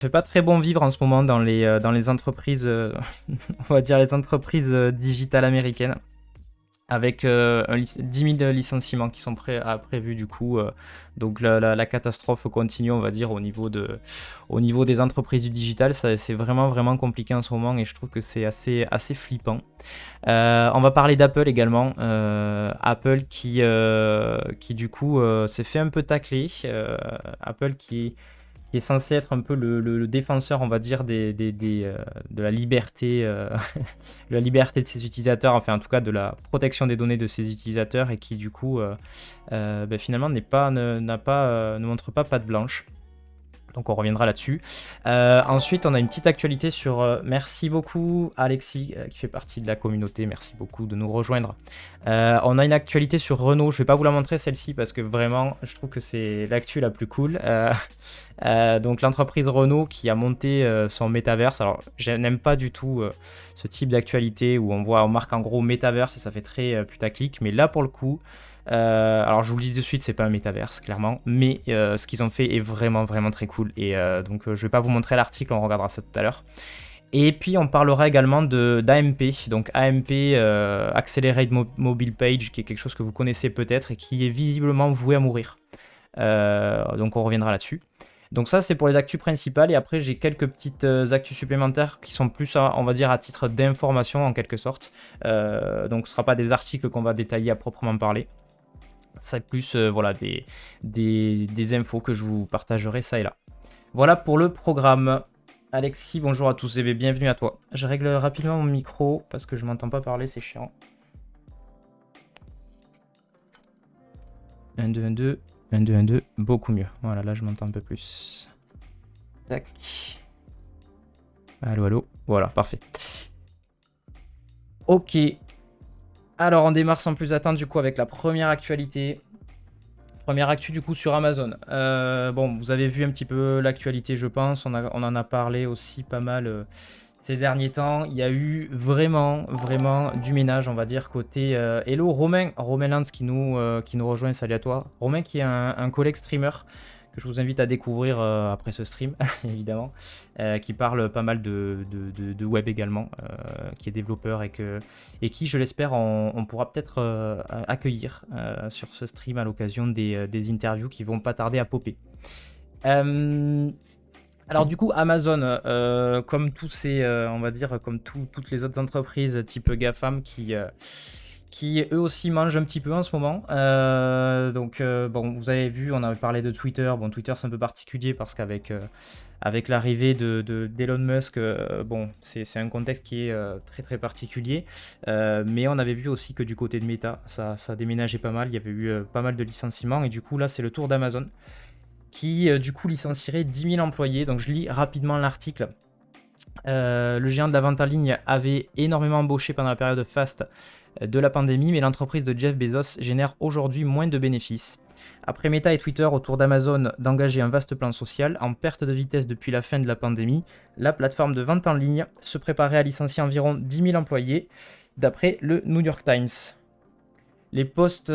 Ça fait pas très bon vivre en ce moment dans les entreprises, on va dire les entreprises digitales américaines, avec 10 000 licenciements qui sont prévus du coup. Donc la catastrophe continue, on va dire, au niveau des entreprises du digital. C'est vraiment, vraiment compliqué en ce moment et je trouve que c'est assez flippant. On va parler d'Apple également. Apple qui du coup s'est fait un peu tacler. Apple qui est censé être un peu le défenseur, on va dire, de la liberté, de la liberté de ses utilisateurs, enfin en tout cas de la protection des données de ses utilisateurs, et qui du coup, finalement, ne montre pas patte blanche. Donc on reviendra là-dessus. Ensuite, on a une petite actualité sur... merci beaucoup Alexis, qui fait partie de la communauté. Merci beaucoup de nous rejoindre. On a une actualité sur Renault. Je ne vais pas vous la montrer celle-ci parce que vraiment, je trouve que c'est l'actu la plus cool. Donc l'entreprise Renault qui a monté son métaverse. Alors, je n'aime pas du tout ce type d'actualité où on marque en gros métaverse et ça fait très putaclic. Mais là, pour le coup... alors je vous le dis de suite, c'est pas un métaverse clairement, mais ce qu'ils ont fait est vraiment vraiment très cool et donc je vais pas vous montrer l'article, on regardera ça tout à l'heure. Et puis on parlera également d'AMP, donc AMP Accelerated Mobile Page, qui est quelque chose que vous connaissez peut-être et qui est visiblement voué à mourir. Donc on reviendra là-dessus. Donc ça c'est pour les actus principales et après j'ai quelques petites actus supplémentaires qui sont plus on va dire à titre d'information en quelque sorte. Donc ce ne sera pas des articles qu'on va détailler à proprement parler. C'est plus voilà, des infos que je vous partagerai ça et là. Voilà pour le programme. Alexis, bonjour à tous et bienvenue à toi. Je règle rapidement mon micro parce que je m'entends pas parler, c'est chiant. 1, 2, 1, 2, 1, 2, 1, 2, beaucoup mieux. Voilà, là je m'entends un peu plus. Tac. Allô, allô. Voilà, parfait. Ok. Alors on démarre sans plus attendre du coup avec la première actualité. Première actu du coup sur Amazon. Bon, vous avez vu un petit peu l'actualité, je pense. On en a parlé aussi pas mal ces derniers temps. Il y a eu vraiment, vraiment du ménage, on va dire, côté... Hello Romain Lantz qui nous rejoint, salut à toi. Romain qui est un collègue streamer que je vous invite à découvrir après ce stream, évidemment, qui parle pas mal de web également, qui est développeur et qui, je l'espère, on pourra peut-être accueillir sur ce stream à l'occasion des interviews qui vont pas tarder à popper. Alors du coup, Amazon, comme tous ces, on va dire, comme toutes les autres entreprises type GAFAM qui eux aussi mangent un petit peu en ce moment. Donc bon, vous avez vu, on avait parlé de Twitter. Bon, Twitter c'est un peu particulier parce qu'avec avec l'arrivée d'Elon Musk, bon, c'est un contexte qui est très très particulier. Mais on avait vu aussi que du côté de Meta, ça déménageait pas mal. Il y avait eu pas mal de licenciements et du coup là c'est le tour d'Amazon qui du coup licencierait 10 000 employés. Donc je lis rapidement l'article. Le géant de la vente en ligne avait énormément embauché pendant la période faste de la pandémie, mais l'entreprise de Jeff Bezos génère aujourd'hui moins de bénéfices. Après Meta et Twitter autour d'Amazon d'engager un vaste plan social en perte de vitesse depuis la fin de la pandémie, la plateforme de vente en ligne se préparait à licencier environ 10 000 employés, d'après le New York Times. Les postes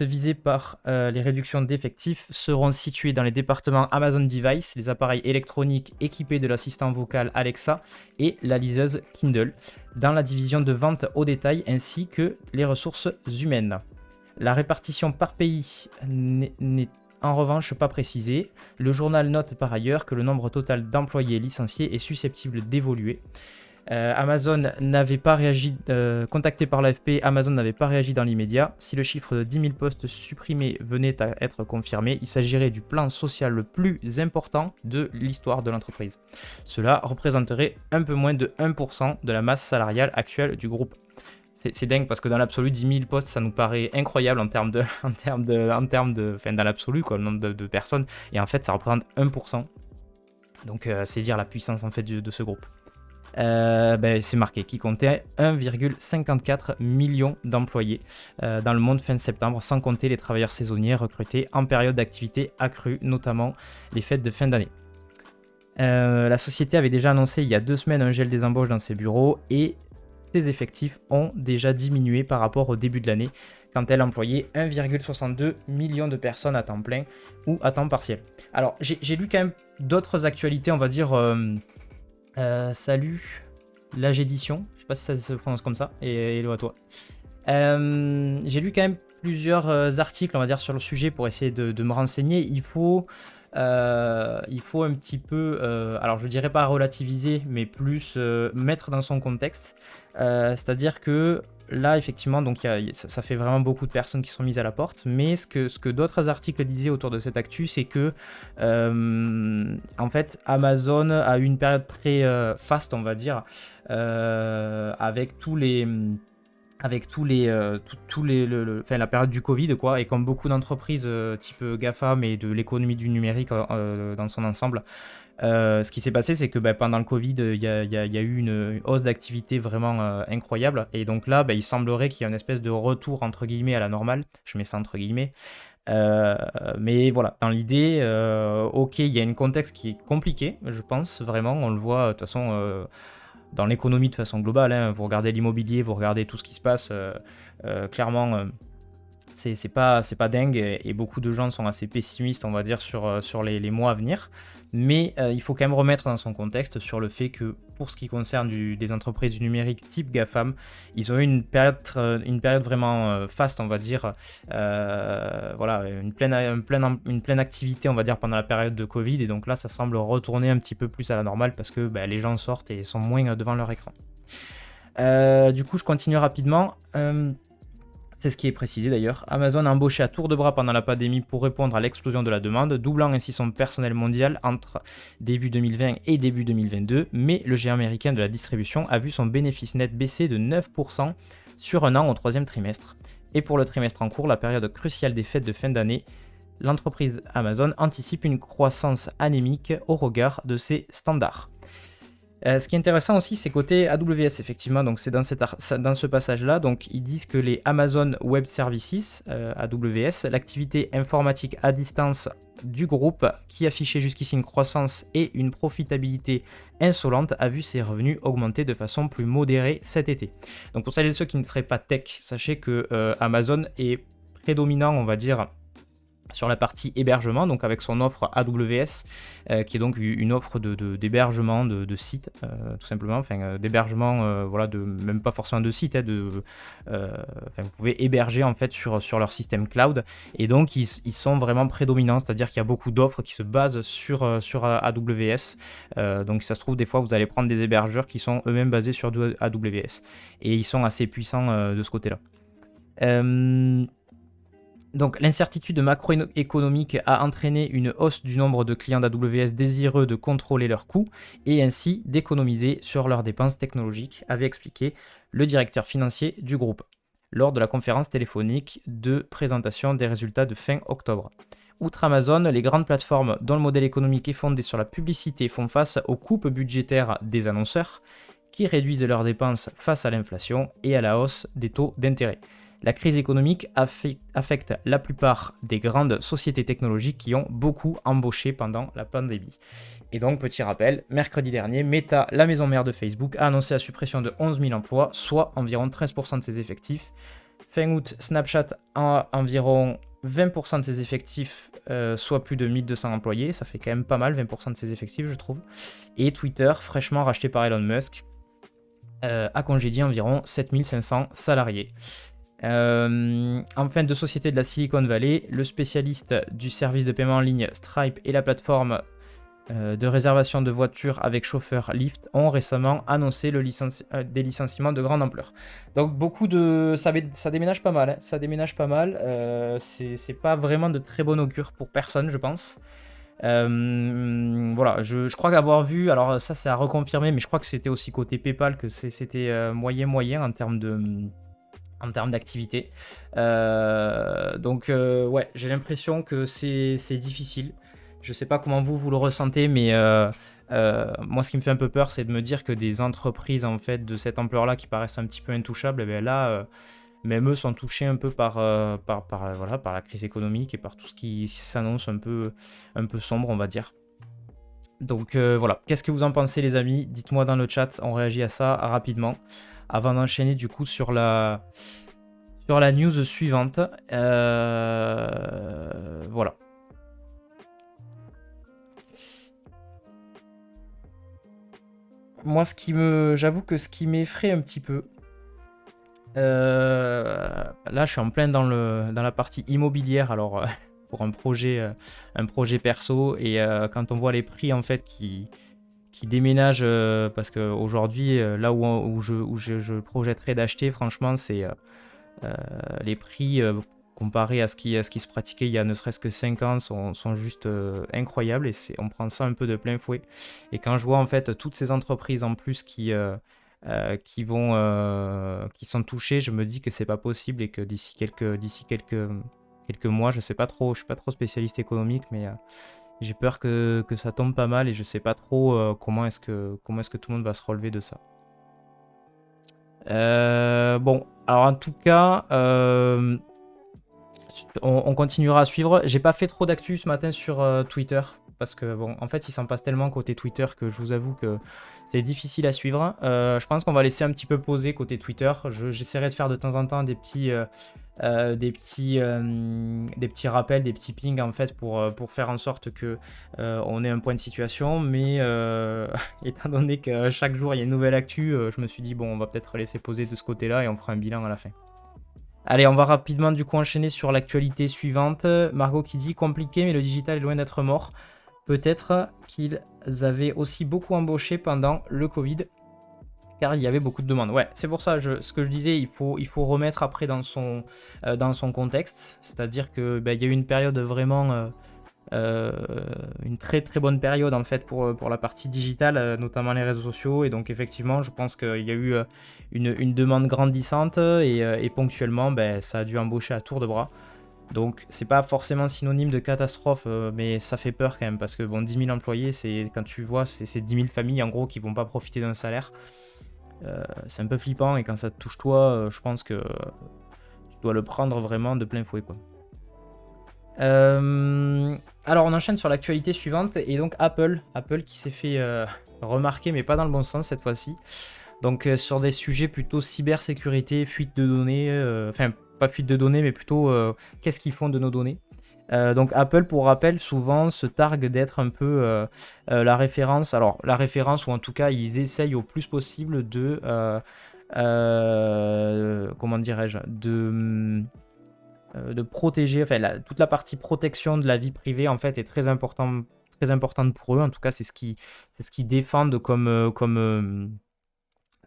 visés par les réductions d'effectifs seront situés dans les départements Amazon Device, les appareils électroniques équipés de l'assistant vocal Alexa et la liseuse Kindle, dans la division de vente au détail ainsi que les ressources humaines. La répartition par pays n'est en revanche pas précisée. Le journal note par ailleurs que le nombre total d'employés licenciés est susceptible d'évoluer. Amazon n'avait pas réagi, contacté par l'AFP, Amazon n'avait pas réagi dans l'immédiat. Si le chiffre de 10 000 postes supprimés venait à être confirmé, il s'agirait du plan social le plus important de l'histoire de l'entreprise. Cela représenterait un peu moins de 1% de la masse salariale actuelle du groupe. C'est dingue parce que dans l'absolu, 10 000 postes, ça nous paraît incroyable en termes de, enfin dans l'absolu, quoi, le nombre de personnes. Et en fait, ça représente 1%. Donc, c'est dire la puissance en fait de ce groupe. C'est marqué, qui comptait 1,54 million d'employés dans le monde fin septembre, sans compter les travailleurs saisonniers recrutés en période d'activité accrue, notamment les fêtes de fin d'année. La société avait déjà annoncé il y a 2 semaines un gel des embauches dans ses bureaux et ses effectifs ont déjà diminué par rapport au début de l'année, quand elle employait 1,62 million de personnes à temps plein ou à temps partiel. Alors, j'ai lu quand même d'autres actualités, on va dire. Salut, l'âge édition. Je sais pas si ça se prononce comme ça. Et hello à toi. J'ai lu quand même plusieurs articles, on va dire, sur le sujet pour essayer de me renseigner. Il faut un petit peu, alors je dirais pas relativiser, mais plus mettre dans son contexte. C'est-à-dire que là, effectivement, donc ça fait vraiment beaucoup de personnes qui sont mises à la porte, mais ce que d'autres articles disaient autour de cette actu, c'est que en fait, Amazon a eu une période très faste, on va dire, avec tous les la période du Covid, quoi, et comme beaucoup d'entreprises type GAFAM et de l'économie du numérique dans son ensemble, ce qui s'est passé, c'est que pendant le Covid, il y a eu une hausse d'activité vraiment incroyable, et donc là, il semblerait qu'il y ait une espèce de retour entre guillemets à la normale, je mets ça entre guillemets, mais voilà, dans l'idée, ok, il y a un contexte qui est compliqué, je pense, vraiment, on le voit de toute façon dans l'économie de façon globale, hein. Vous regardez l'immobilier, vous regardez tout ce qui se passe, clairement, c'est pas dingue, et beaucoup de gens sont assez pessimistes, on va dire, sur les mois à venir. Mais il faut quand même remettre dans son contexte sur le fait que pour ce qui concerne des entreprises du numérique type GAFAM, ils ont eu une période vraiment faste, on va dire, voilà, une pleine activité, on va dire, pendant la période de Covid, et donc là ça semble retourner un petit peu plus à la normale parce que les gens sortent et sont moins devant leur écran. Du coup, je continue rapidement. C'est ce qui est précisé d'ailleurs. Amazon a embauché à tour de bras pendant la pandémie pour répondre à l'explosion de la demande, doublant ainsi son personnel mondial entre début 2020 et début 2022, mais le géant américain de la distribution a vu son bénéfice net baisser de 9% sur un an au troisième trimestre. Et pour le trimestre en cours, la période cruciale des fêtes de fin d'année, l'entreprise Amazon anticipe une croissance anémique au regard de ses standards. Ce qui est intéressant aussi, c'est côté AWS, effectivement, donc c'est dans ce passage-là, donc ils disent que les Amazon Web Services, AWS, l'activité informatique à distance du groupe, qui affichait jusqu'ici une croissance et une profitabilité insolente, a vu ses revenus augmenter de façon plus modérée cet été. Donc pour celles et ceux qui ne seraient pas tech, sachez que Amazon est prédominant, on va dire, sur la partie hébergement, donc avec son offre AWS, qui est donc une offre d'hébergement de sites, tout simplement, enfin d'hébergement, voilà, même pas forcément de sites, vous pouvez héberger en fait sur leur système cloud, et donc ils sont vraiment prédominants, c'est-à-dire qu'il y a beaucoup d'offres qui se basent sur AWS, donc ça se trouve des fois vous allez prendre des hébergeurs qui sont eux-mêmes basés sur du AWS, et ils sont assez puissants de ce côté-là. Donc l'incertitude macroéconomique a entraîné une hausse du nombre de clients d'AWS désireux de contrôler leurs coûts et ainsi d'économiser sur leurs dépenses technologiques, avait expliqué le directeur financier du groupe lors de la conférence téléphonique de présentation des résultats de fin octobre. Outre Amazon, les grandes plateformes dont le modèle économique est fondé sur la publicité font face aux coupes budgétaires des annonceurs qui réduisent leurs dépenses face à l'inflation et à la hausse des taux d'intérêt. La crise économique affecte la plupart des grandes sociétés technologiques qui ont beaucoup embauché pendant la pandémie. Et donc, petit rappel, mercredi dernier, Meta, la maison mère de Facebook, a annoncé la suppression de 11 000 emplois, soit environ 13% de ses effectifs. Fin août, Snapchat a environ 20% de ses effectifs, soit plus de 1200 employés. Ça fait quand même pas mal, 20% de ses effectifs, je trouve. Et Twitter, fraîchement racheté par Elon Musk, a congédié environ 7500 salariés. Enfin, de sociétés de la Silicon Valley, le spécialiste du service de paiement en ligne Stripe et la plateforme de réservation de voitures avec chauffeur Lyft ont récemment annoncé des licenciements de grande ampleur. Donc ça déménage pas mal, hein. Ça déménage pas mal. C'est pas vraiment de très bon augure pour personne, je pense. Voilà, je crois qu'avoir vu, alors ça c'est à reconfirmer, mais je crois que c'était aussi côté PayPal que c'était moyen en termes d'activité. Donc ouais, j'ai l'impression que c'est difficile. Je sais pas comment vous le ressentez, mais moi ce qui me fait un peu peur, c'est de me dire que des entreprises en fait de cette ampleur-là qui paraissent un petit peu intouchables, et bien là, même eux sont touchés un peu par la crise économique et par tout ce qui s'annonce un peu sombre, on va dire. Donc voilà, qu'est-ce que vous en pensez les amis? Dites-moi dans le chat, on réagit à ça rapidement, avant d'enchaîner du coup sur sur la news suivante. Voilà. Moi, j'avoue que ce qui m'effraie un petit peu, là, je suis en plein dans la partie immobilière, alors pour un projet perso, et quand on voit les prix en fait qui déménagent, parce qu'aujourd'hui, là où je projetterais d'acheter, franchement, c'est les prix comparés à ce qui se pratiquait il y a ne serait-ce que 5 ans sont juste incroyables, et on prend ça un peu de plein fouet. Et quand je vois en fait toutes ces entreprises en plus qui sont touchées, je me dis que c'est pas possible, et que d'ici quelques mois, je sais pas trop, je suis pas trop spécialiste économique, mais j'ai peur que ça tombe pas mal, et je sais pas trop comment est-ce que tout le monde va se relever de ça. Bon, alors en tout cas, on continuera à suivre. J'ai pas fait trop d'actu ce matin sur Twitter, parce que bon, en fait, il s'en passe tellement côté Twitter que je vous avoue que c'est difficile à suivre. Je pense qu'on va laisser un petit peu poser côté Twitter. J'essaierai de faire de temps en temps des petits rappels, des petits pings en fait pour faire en sorte que on ait un point de situation. Mais étant donné que chaque jour il y a une nouvelle actu, je me suis dit bon, on va peut-être laisser poser de ce côté-là et on fera un bilan à la fin. Allez, on va rapidement du coup enchaîner sur l'actualité suivante. Margot qui dit compliqué, mais le digital est loin d'être mort. Peut-être qu'ils avaient aussi beaucoup embauché pendant le Covid, car il y avait beaucoup de demandes. Ouais, c'est pour ça, ce que je disais, il faut remettre après dans son contexte. C'est-à-dire que il y a eu une période vraiment, une très très bonne période en fait pour la partie digitale, notamment les réseaux sociaux. Et donc effectivement, je pense qu'il y a eu une demande grandissante, et ponctuellement, ça a dû embaucher à tour de bras. Donc c'est pas forcément synonyme de catastrophe, mais ça fait peur quand même, parce que bon, 10 000 employés, quand tu vois, c'est 10 000 familles en gros qui vont pas profiter d'un salaire. C'est un peu flippant, et quand ça te touche toi, je pense que tu dois le prendre vraiment de plein fouet, quoi. Alors on enchaîne sur l'actualité suivante, et donc Apple qui s'est fait remarquer, mais pas dans le bon sens cette fois-ci. Donc sur des sujets plutôt cybersécurité, fuite de données, enfin pas fuite de données, mais plutôt qu'est-ce qu'ils font de nos données. Donc Apple, pour rappel, souvent se targue d'être un peu la référence. Alors la référence, ou en tout cas ils essayent au plus possible de comment dirais-je, de protéger, enfin toute la partie protection de la vie privée en fait est très importante pour eux. En tout cas c'est ce qu'ils défendent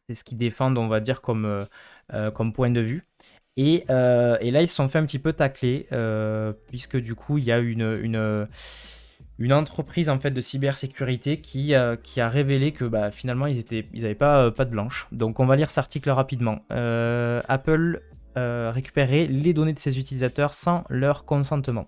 c'est ce qu'ils défendent, on va dire, comme point de vue. Et là, ils se sont fait un petit peu tacler, puisque du coup, il y a une entreprise en fait de cybersécurité qui a révélé que finalement, ils n'avaient pas de blanche. Donc, on va lire cet article rapidement. Apple récupérait les données de ses utilisateurs sans leur consentement.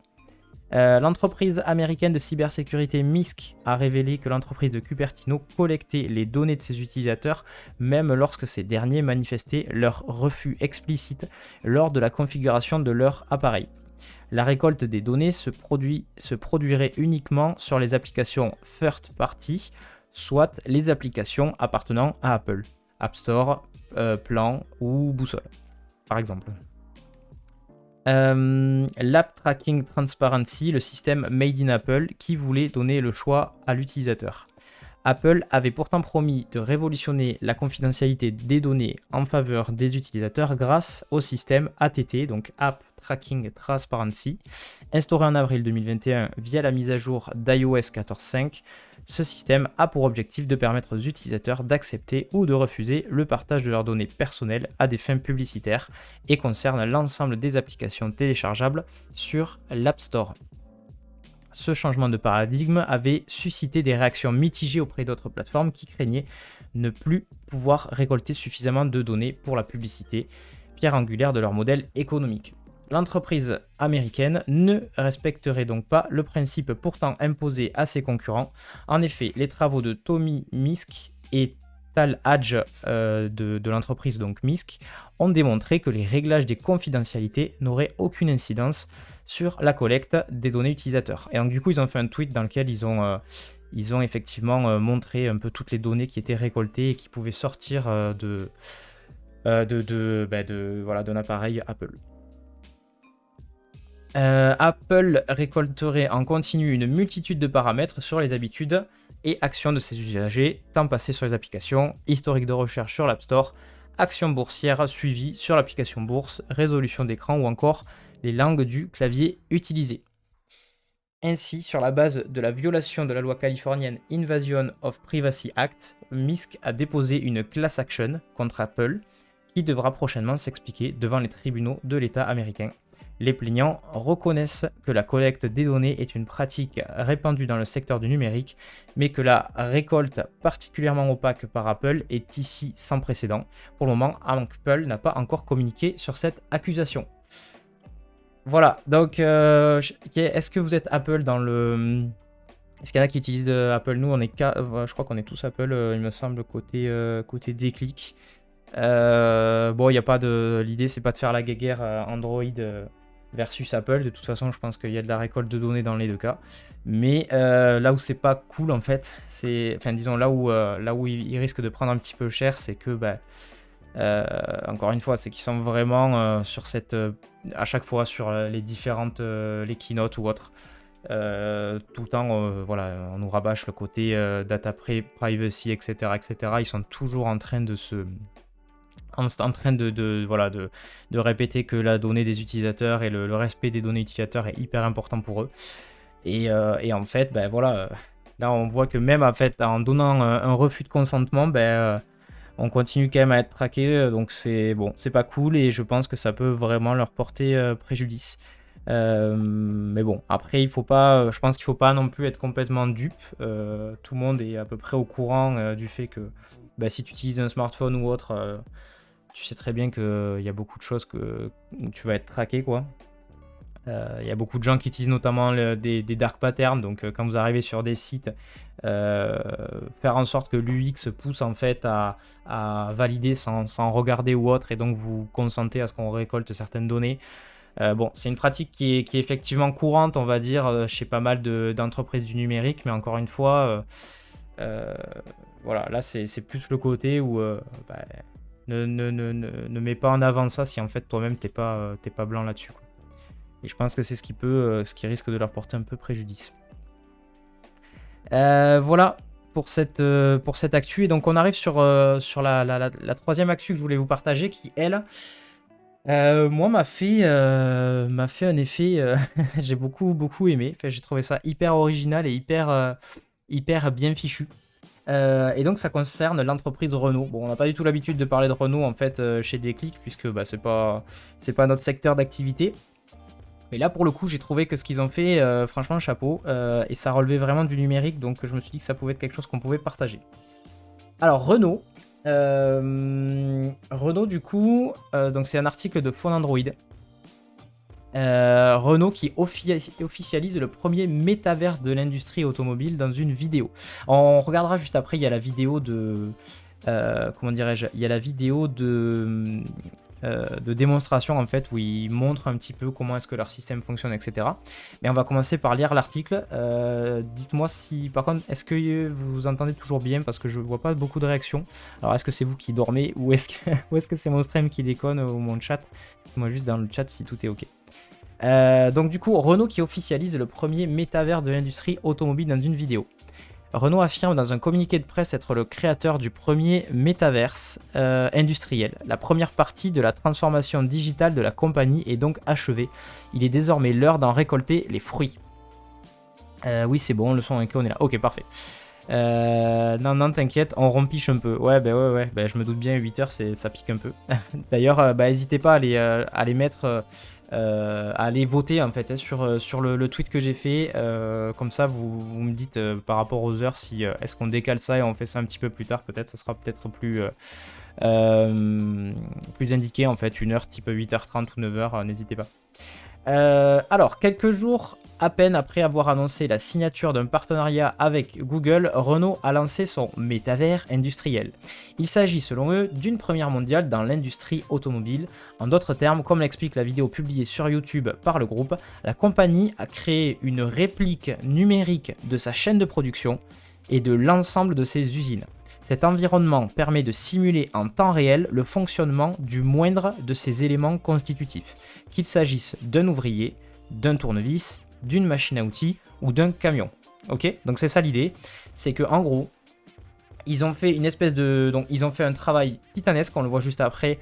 L'entreprise américaine de cybersécurité MISC a révélé que l'entreprise de Cupertino collectait les données de ses utilisateurs, même lorsque ces derniers manifestaient leur refus explicite lors de la configuration de leur appareil. La récolte des données se produirait uniquement sur les applications first party, soit les applications appartenant à Apple, App Store, Plan ou Boussole, par exemple. L'App Tracking Transparency, le système Made in Apple, qui voulait donner le choix à l'utilisateur. Apple avait pourtant promis de révolutionner la confidentialité des données en faveur des utilisateurs grâce au système ATT, donc App Tracking Transparency, instauré en avril 2021 via la mise à jour d'iOS 14.5. Ce système a pour objectif de permettre aux utilisateurs d'accepter ou de refuser le partage de leurs données personnelles à des fins publicitaires, et concerne l'ensemble des applications téléchargeables sur l'App Store. Ce changement de paradigme avait suscité des réactions mitigées auprès d'autres plateformes qui craignaient ne plus pouvoir récolter suffisamment de données pour la publicité, pierre angulaire de leur modèle économique. L'entreprise américaine ne respecterait donc pas le principe pourtant imposé à ses concurrents. En effet, les travaux de Tommy Misk et Tal Hadj de l'entreprise donc Misk ont démontré que les réglages des confidentialités n'auraient aucune incidence sur la collecte des données utilisateurs. Et donc du coup ils ont fait un tweet dans lequel ils ont effectivement montré un peu toutes les données qui étaient récoltées et qui pouvaient sortir voilà, d'un appareil Apple. Apple récolterait en continu une multitude de paramètres sur les habitudes et actions de ses usagers, temps passé sur les applications, historique de recherche sur l'App Store, actions boursières suivies sur l'application bourse, résolution d'écran ou encore les langues du clavier utilisées. Ainsi, sur la base de la violation de la loi californienne Invasion of Privacy Act, MISC a déposé une class action contre Apple qui devra prochainement s'expliquer devant les tribunaux de l'État américain. Les plaignants reconnaissent que la collecte des données est une pratique répandue dans le secteur du numérique, mais que la récolte particulièrement opaque par Apple est ici sans précédent. Pour le moment, Apple n'a pas encore communiqué sur cette accusation. Voilà, donc est-ce que vous êtes Apple dans le... Est-ce qu'il y en a qui utilisent Apple? Nous, je crois qu'on est tous Apple, il me semble, côté Déclic. Bon, il n'y a pas de... L'idée, c'est pas de faire la guéguerre Android versus Apple. De toute façon, je pense qu'il y a de la récolte de données dans les deux cas. Mais là où c'est pas cool, en fait, c'est... Enfin, disons, là où ils risquent de prendre un petit peu cher, c'est que... encore une fois, c'est qu'ils sont vraiment sur cette... à chaque fois sur les différentes... les keynotes ou autres. Tout le temps, voilà, on nous rabâche le côté data privacy, etc., etc. Ils sont toujours en train de se... en train de répéter que la donnée des utilisateurs et le respect des données utilisateurs est hyper important pour eux. Et en fait, voilà, là on voit que même en fait, en donnant un refus de consentement, on continue quand même à être traqué. Donc c'est bon, c'est pas cool et je pense que ça peut vraiment leur porter préjudice. Mais bon, après, je pense qu'il faut pas non plus être complètement dupe. Tout le monde est à peu près au courant du fait que si tu utilises un smartphone ou autre, tu sais très bien qu'il y a beaucoup de choses où tu vas être traqué, quoi. Il y a beaucoup de gens qui utilisent notamment des dark patterns, donc quand vous arrivez sur des sites, faire en sorte que l'UX pousse en fait à valider sans regarder ou autre, et donc vous consentez à ce qu'on récolte certaines données. Bon, c'est une pratique qui est effectivement courante, on va dire, chez pas mal d'entreprises du numérique, mais encore une fois, voilà, là c'est plus le côté où ne mets pas en avant ça si en fait toi-même t'es pas blanc là-dessus, quoi. Et je pense que c'est ce qui risque de leur porter un peu préjudice. Voilà pour cette actu. Et donc on arrive sur la troisième actu que je voulais vous partager, qui elle, moi m'a fait un effet. J'ai beaucoup aimé. Enfin, j'ai trouvé ça hyper original et hyper bien fichu. Et donc ça concerne l'entreprise Renault. Bon, on n'a pas du tout l'habitude de parler de Renault en fait chez Déclic, puisque c'est pas notre secteur d'activité. Mais là pour le coup j'ai trouvé que ce qu'ils ont fait, franchement chapeau, et ça relevait vraiment du numérique, donc je me suis dit que ça pouvait être quelque chose qu'on pouvait partager. Alors Renault du coup, donc c'est un article de Phone Android. Renault qui officialise le premier métaverse de l'industrie automobile dans une vidéo. On regardera juste après, il y a la vidéo de... comment dirais-je? Il y a la vidéo de démonstration en fait où ils montrent un petit peu comment est-ce que leur système fonctionne, etc. Mais on va commencer par lire l'article. Dites-moi si, par contre, est-ce que vous entendez toujours bien, parce que je vois pas beaucoup de réactions. Alors est-ce que c'est vous qui dormez ou est-ce que c'est mon stream qui déconne ou mon chat? Dites-moi juste dans le chat si tout est ok. Donc du coup, Renault qui officialise le premier métavers de l'industrie automobile dans une vidéo. Renault affirme dans un communiqué de presse être le créateur du premier métaverse industriel. La première partie de la transformation digitale de la compagnie est donc achevée. Il est désormais l'heure d'en récolter les fruits. Oui, c'est bon, le son est on est là. Ok, parfait. Non, t'inquiète, on rompiche un peu. Ouais, je me doute bien, 8h, ça pique un peu. D'ailleurs, n'hésitez pas à les mettre... à aller voter en fait sur le tweet que j'ai fait, comme ça vous me dites par rapport aux heures si est-ce qu'on décale ça et on fait ça un petit peu plus tard, peut-être ça sera peut-être plus indiqué en fait, une heure type 8h30 ou 9h, n'hésitez pas. Alors, quelques jours à peine après avoir annoncé la signature d'un partenariat avec Google, Renault a lancé son métavers industriel. Il s'agit selon eux d'une première mondiale dans l'industrie automobile. En d'autres termes, comme l'explique la vidéo publiée sur YouTube par le groupe, la compagnie a créé une réplique numérique de sa chaîne de production et de l'ensemble de ses usines. Cet environnement permet de simuler en temps réel le fonctionnement du moindre de ces éléments constitutifs, qu'il s'agisse d'un ouvrier, d'un tournevis, d'une machine à outils ou d'un camion. Ok, donc c'est ça l'idée, c'est que en gros, ils ont fait une espèce de, donc ils ont fait un travail titanesque, on le voit juste après,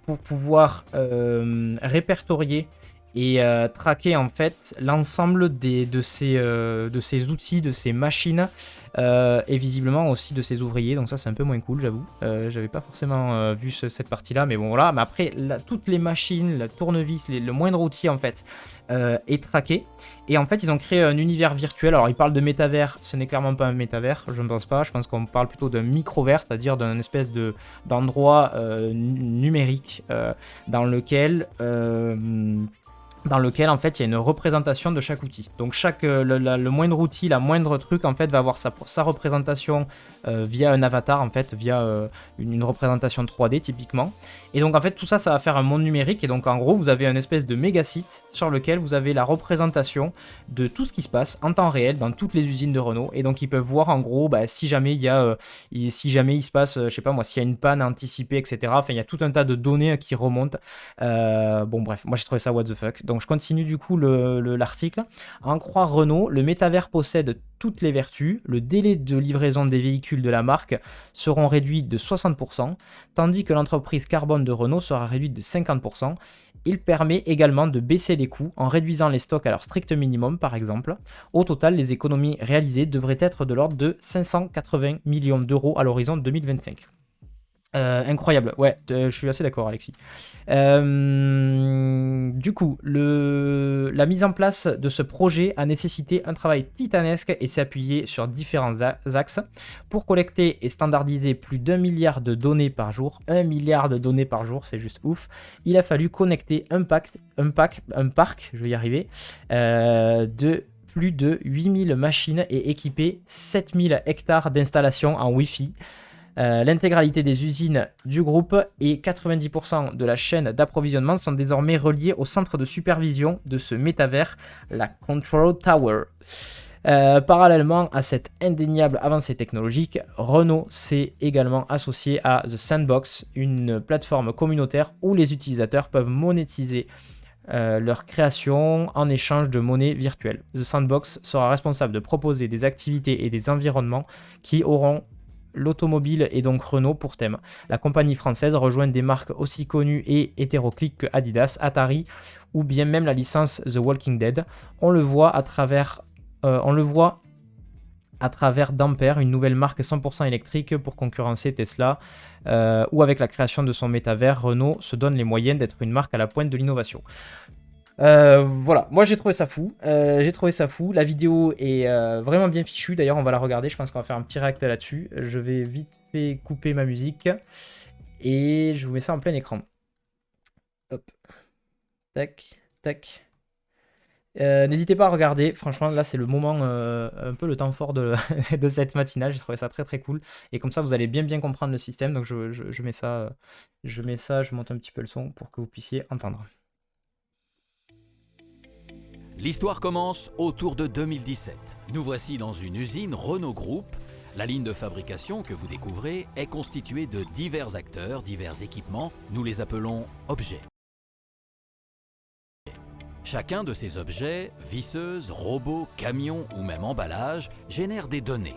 pour pouvoir répertorier et traquer en fait l'ensemble de ces outils, de ces machines et visiblement aussi de ces ouvriers. Donc ça c'est un peu moins cool, j'avoue. J'avais pas forcément vu cette partie-là, mais bon voilà. Mais après toutes les machines, la tournevis, le moindre outil en fait est traqué. Et en fait ils ont créé un univers virtuel. Alors ils parlent de métavers, ce n'est clairement pas un métavers, je ne pense pas. Je pense qu'on parle plutôt d'un microvers, c'est-à-dire d'un espèce d'endroit numérique dans lequel en fait il y a une représentation de chaque outil. Donc le moindre outil, la moindre truc en fait va avoir sa représentation via un avatar en fait, via une représentation 3D typiquement. Et donc en fait tout ça va faire un monde numérique et donc en gros vous avez un espèce de méga site sur lequel vous avez la représentation de tout ce qui se passe en temps réel dans toutes les usines de Renault et donc ils peuvent voir en gros si jamais il se passe, je sais pas moi, s'il y a une panne anticipée etc. Enfin il y a tout un tas de données qui remontent. Bon bref, moi j'ai trouvé ça what the fuck. Donc je continue du coup l'article. À en croire Renault, le métavers possède toutes les vertus. Le délai de livraison des véhicules de la marque seront réduits de 60%, tandis que l'entreprise carbone de Renault sera réduite de 50%. Il permet également de baisser les coûts en réduisant les stocks à leur strict minimum par exemple. Au total, les économies réalisées devraient être de l'ordre de 580 millions d'euros à l'horizon 2025. Incroyable, ouais, je suis assez d'accord Alexis. Du coup, la mise en place de ce projet a nécessité un travail titanesque et s'est appuyé sur différents axes. Pour collecter et standardiser plus d'1 milliard de données par jour, 1 milliard de données par jour, c'est juste ouf, il a fallu connecter un parc, je vais y arriver, de plus de 8000 machines et équiper 7000 hectares d'installations en Wi-Fi. L'intégralité des usines du groupe et 90% de la chaîne d'approvisionnement sont désormais reliés au centre de supervision de ce métavers, la Control Tower. Parallèlement à cette indéniable avancée technologique, Renault s'est également associé à The Sandbox, une plateforme communautaire où les utilisateurs peuvent monétiser leur création en échange de monnaie virtuelle. The Sandbox sera responsable de proposer des activités et des environnements qui auront l'automobile et donc Renault pour thème. La compagnie française rejoint des marques aussi connues et hétéroclites que Adidas, Atari ou bien même la licence The Walking Dead. On le voit à travers d'Ampere, une nouvelle marque 100% électrique pour concurrencer Tesla, ou avec la création de son métavers, Renault se donne les moyens d'être une marque à la pointe de l'innovation. Voilà, moi j'ai trouvé ça fou. La vidéo est vraiment bien fichue. D'ailleurs, on va la regarder. Je pense qu'on va faire un petit react là-dessus. Je vais vite fait couper ma musique et je vous mets ça en plein écran. Hop, tac, tac. N'hésitez pas à regarder. Franchement, là c'est le moment, un peu le temps fort de cette matinale. J'ai trouvé ça très très cool. Et comme ça, vous allez bien comprendre le système. Donc je mets ça, je monte un petit peu le son pour que vous puissiez entendre. L'histoire commence autour de 2017. Nous voici dans une usine Renault Group. La ligne de fabrication que vous découvrez est constituée de divers acteurs, divers équipements. Nous les appelons objets. Chacun de ces objets, visseuses, robots, camions ou même emballages, génère des données.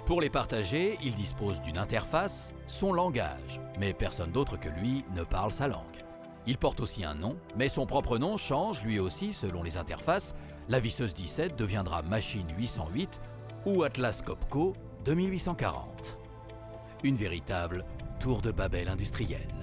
Pour les partager, il dispose d'une interface, son langage, mais personne d'autre que lui ne parle sa langue. Il porte aussi un nom, mais son propre nom change lui aussi selon les interfaces. La visseuse 17 deviendra Machine 808 ou Atlas Copco 2840. Une véritable tour de Babel industrielle.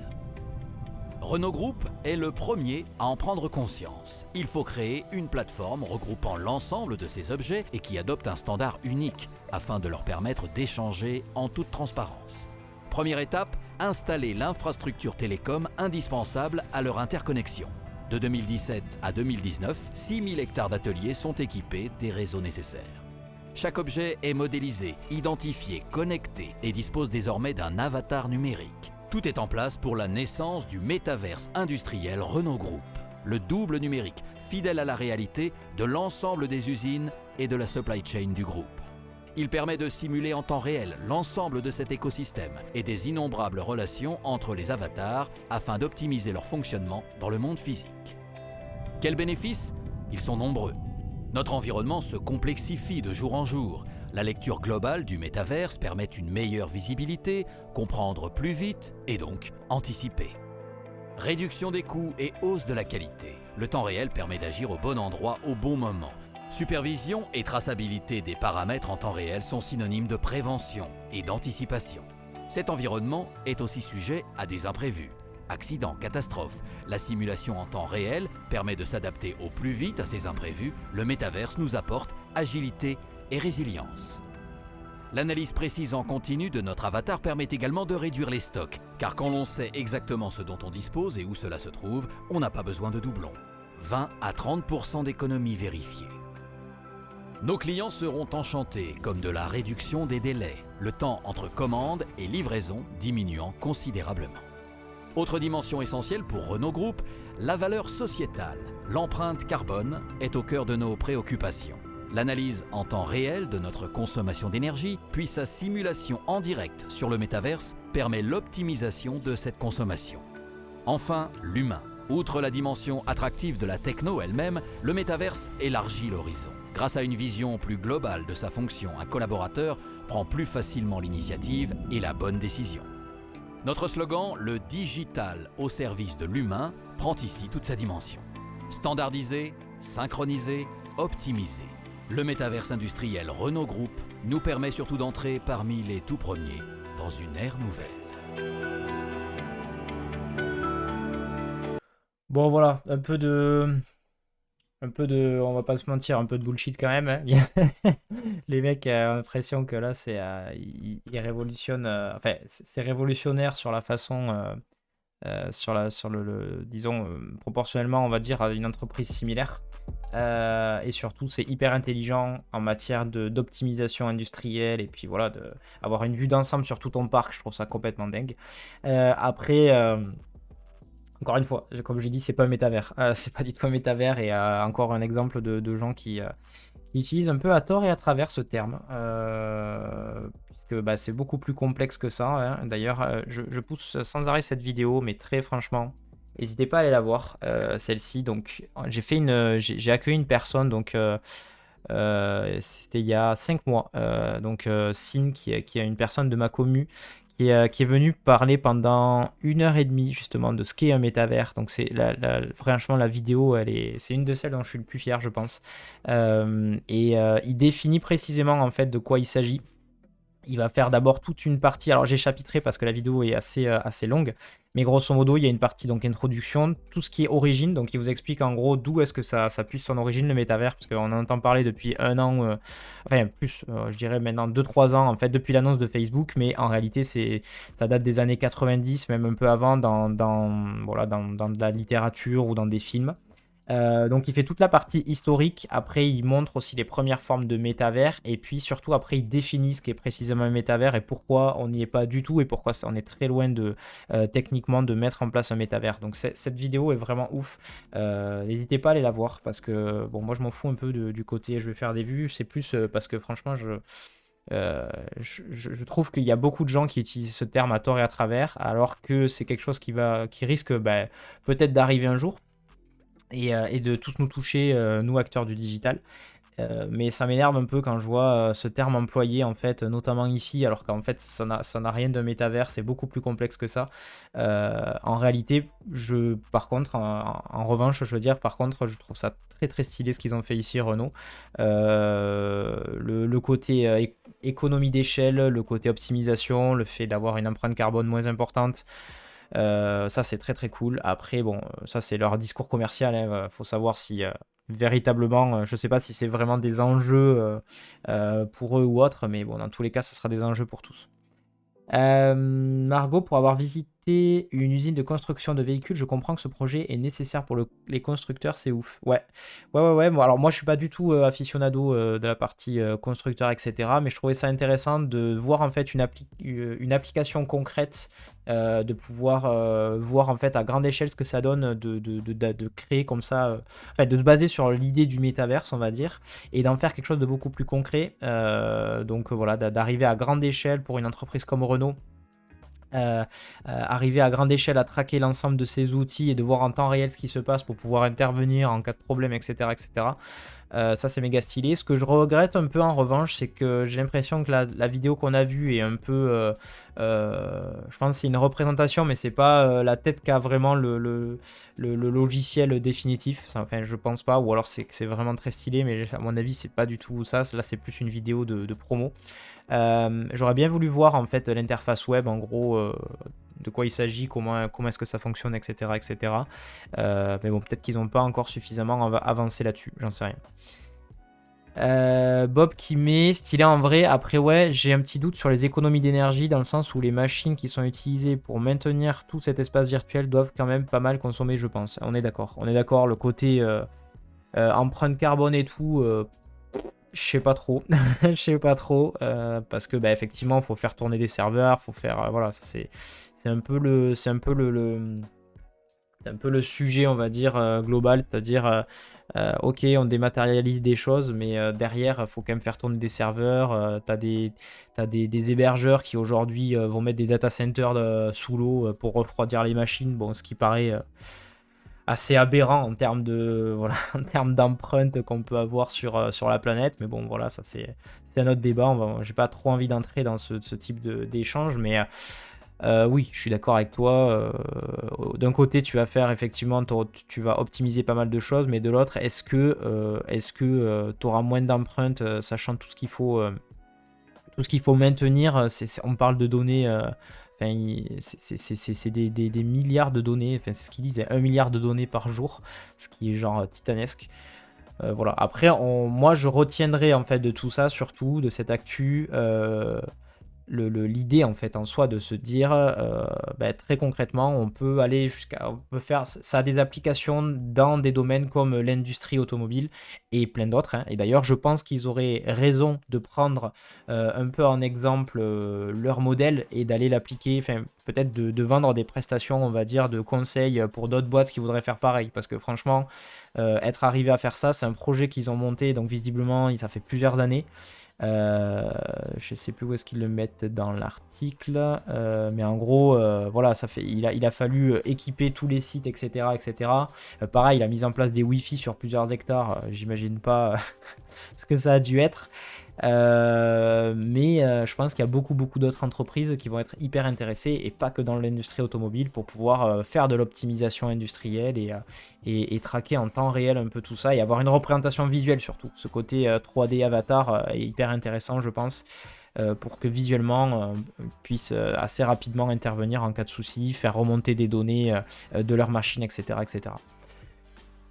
Renault Group est le premier à en prendre conscience. Il faut créer une plateforme regroupant l'ensemble de ces objets et qui adopte un standard unique afin de leur permettre d'échanger en toute transparence. Première étape, installer l'infrastructure télécom indispensable à leur interconnexion. De 2017 à 2019, 6000 hectares d'ateliers sont équipés des réseaux nécessaires. Chaque objet est modélisé, identifié, connecté et dispose désormais d'un avatar numérique. Tout est en place pour la naissance du métaverse industriel Renault Group, le double numérique, fidèle à la réalité de l'ensemble des usines et de la supply chain du groupe. Il permet de simuler en temps réel l'ensemble de cet écosystème et des innombrables relations entre les avatars afin d'optimiser leur fonctionnement dans le monde physique. Quels bénéfices? Ils sont nombreux. Notre environnement se complexifie de jour en jour. La lecture globale du métaverse permet une meilleure visibilité, comprendre plus vite et donc anticiper. Réduction des coûts et hausse de la qualité. Le temps réel permet d'agir au bon endroit au bon moment. Supervision et traçabilité des paramètres en temps réel sont synonymes de prévention et d'anticipation. Cet environnement est aussi sujet à des imprévus. Accidents, catastrophes. La simulation en temps réel permet de s'adapter au plus vite à ces imprévus. Le métaverse nous apporte agilité et résilience. L'analyse précise en continu de notre avatar permet également de réduire les stocks, car quand l'on sait exactement ce dont on dispose et où cela se trouve, on n'a pas besoin de doublons. 20 à 30% d'économies vérifiées. Nos clients seront enchantés, comme de la réduction des délais, le temps entre commande et livraison diminuant considérablement. Autre dimension essentielle pour Renault Group, la valeur sociétale. L'empreinte carbone est au cœur de nos préoccupations. L'analyse en temps réel de notre consommation d'énergie, puis sa simulation en direct sur le métaverse permet l'optimisation de cette consommation. Enfin, l'humain. Outre la dimension attractive de la techno elle-même, le métaverse élargit l'horizon. Grâce à une vision plus globale de sa fonction, un collaborateur prend plus facilement l'initiative et la bonne décision. Notre slogan, le digital au service de l'humain, prend ici toute sa dimension. Standardiser, synchroniser, optimiser. Le métaverse industriel Renault Group nous permet surtout d'entrer parmi les tout premiers dans une ère nouvelle. Bon voilà, on va pas se mentir, un peu de bullshit quand même, hein. Les mecs ont l'impression que là ils révolutionnent, enfin c'est révolutionnaire sur la façon, disons, proportionnellement on va dire à une entreprise similaire. Et surtout c'est hyper intelligent en matière d'optimisation industrielle et puis voilà, avoir une vue d'ensemble sur tout ton parc, je trouve ça complètement dingue. Après, encore une fois, comme j'ai dit, c'est pas un métavers. C'est pas du tout un métavers et encore un exemple de gens qui utilisent un peu à tort et à travers ce terme. Puisque c'est beaucoup plus complexe que ça, hein. D'ailleurs, je pousse sans arrêt cette vidéo, mais très franchement, n'hésitez pas à aller la voir, celle-ci. Donc, j'ai accueilli une personne, donc c'était il y a 5 mois. Donc, Sin, qui est une personne de ma commu, qui est venu parler pendant 1h30 justement de ce qu'est un métavers. Donc franchement la vidéo c'est une de celles dont je suis le plus fier je pense. Il définit précisément en fait de quoi il s'agit. Il va faire d'abord toute une partie, alors j'ai chapitré parce que la vidéo est assez longue, mais grosso modo il y a une partie donc introduction, tout ce qui est origine, donc il vous explique en gros d'où est-ce que ça puise son origine le métavers, parce qu'on en entend parler depuis un an, enfin plus, je dirais maintenant 2-3 ans en fait depuis l'annonce de Facebook, mais en réalité ça date des années 90, même un peu avant dans de la littérature ou dans des films. Donc il fait toute la partie historique, après il montre aussi les premières formes de métavers, et puis surtout après il définit ce qu'est précisément un métavers et pourquoi on n'y est pas du tout et pourquoi on est très loin techniquement de mettre en place un métavers. Donc cette vidéo est vraiment ouf, n'hésitez pas à aller la voir parce que bon moi je m'en fous un peu du côté je vais faire des vues, c'est plus parce que franchement je trouve qu'il y a beaucoup de gens qui utilisent ce terme à tort et à travers alors que c'est quelque chose qui risque peut-être d'arriver un jour. Et de tous nous toucher, nous acteurs du digital. Mais ça m'énerve un peu quand je vois ce terme employé, en fait, notamment ici, alors qu'en fait, ça n'a rien de métavers, c'est beaucoup plus complexe que ça. En réalité, par contre, en revanche, je veux dire, par contre, je trouve ça très très stylé ce qu'ils ont fait ici, Renault. Le côté économie d'échelle, le côté optimisation, le fait d'avoir une empreinte carbone moins importante. Ça c'est très très cool. Après bon, ça c'est leur discours commercial, hein. Faut savoir si véritablement, je sais pas si c'est vraiment des enjeux pour eux ou autres, mais bon dans tous les cas ça sera des enjeux pour tous. Margot, pour avoir visité monter une usine de construction de véhicules. Je comprends que ce projet est nécessaire pour les constructeurs, c'est ouf. Ouais. Bon, alors moi, je suis pas du tout aficionado de la partie constructeur, etc. Mais je trouvais ça intéressant de voir en fait une application concrète, de pouvoir voir en fait à grande échelle ce que ça donne de créer comme ça, en fait, de se baser sur l'idée du métaverse, on va dire, et d'en faire quelque chose de beaucoup plus concret. Donc voilà, d'arriver à grande échelle pour une entreprise comme Renault. Arriver à grande échelle à traquer l'ensemble de ces outils et de voir en temps réel ce qui se passe pour pouvoir intervenir en cas de problème, etc. etc. Ça c'est méga stylé. Ce que je regrette un peu en revanche, c'est que j'ai l'impression que la vidéo qu'on a vue est un peu... je pense que c'est une représentation, mais c'est pas la tête qu'a vraiment le logiciel définitif. Enfin, je pense pas, ou alors c'est que c'est vraiment très stylé, mais à mon avis c'est pas du tout ça. Là c'est plus une vidéo de promo. J'aurais bien voulu voir en fait l'interface web, en gros, de quoi il s'agit, comment est-ce que ça fonctionne, etc. etc. Mais bon, peut-être qu'ils n'ont pas encore suffisamment avancé là-dessus, j'en sais rien. Bob qui met stylé en vrai. Après, ouais, j'ai un petit doute sur les économies d'énergie, dans le sens où les machines qui sont utilisées pour maintenir tout cet espace virtuel doivent quand même pas mal consommer, je pense. On est d'accord, le côté empreinte carbone et tout, je sais pas trop. Je sais pas trop, parce que bah, effectivement, il faut faire tourner des serveurs, faut faire voilà, ça c'est un peu le sujet, on va dire, global, c'est-à-dire ok, on dématérialise des choses, mais derrière, il faut quand même faire tourner des serveurs. T'as des hébergeurs qui aujourd'hui vont mettre des data centers sous l'eau pour refroidir les machines. Bon, ce qui paraît assez aberrant en termes de voilà, en termes d'empreinte qu'on peut avoir sur la planète. Mais bon, voilà, ça c'est un autre débat. J'ai pas trop envie d'entrer dans ce type d'échange, mais oui, je suis d'accord avec toi. D'un côté, tu vas faire effectivement, tu vas optimiser pas mal de choses, mais de l'autre, est-ce que tu auras moins d'empreintes, sachant tout ce qu'il faut maintenir. On parle de données. Enfin, c'est des milliards de données. Enfin, c'est ce qu'ils disent, 1 milliard de données par jour, ce qui est genre titanesque. Voilà. Après, moi, je retiendrai en fait de tout ça, surtout de cette actu. L'idée en fait en soi de se dire très concrètement on peut faire ça a des applications dans des domaines comme l'industrie automobile et plein d'autres, hein. Et d'ailleurs je pense qu'ils auraient raison de prendre un peu en exemple leur modèle et d'aller l'appliquer, enfin peut-être de vendre des prestations, on va dire, de conseils pour d'autres boîtes qui voudraient faire pareil, parce que franchement être arrivé à faire ça, c'est un projet qu'ils ont monté, donc visiblement ça fait plusieurs années. Je sais plus où est-ce qu'ils le mettent dans l'article, mais en gros, voilà, il a fallu équiper tous les sites, etc., etc. Pareil, il a mis en place des Wi-Fi sur plusieurs hectares. J'imagine pas ce que ça a dû être. Mais je pense qu'il y a beaucoup d'autres entreprises qui vont être hyper intéressées, et pas que dans l'industrie automobile, pour pouvoir faire de l'optimisation industrielle et traquer en temps réel un peu tout ça, et avoir une représentation visuelle surtout. Ce côté 3D avatar est hyper intéressant, je pense, pour que visuellement on puisse assez rapidement intervenir en cas de souci, faire remonter des données de leur machine, etc., etc.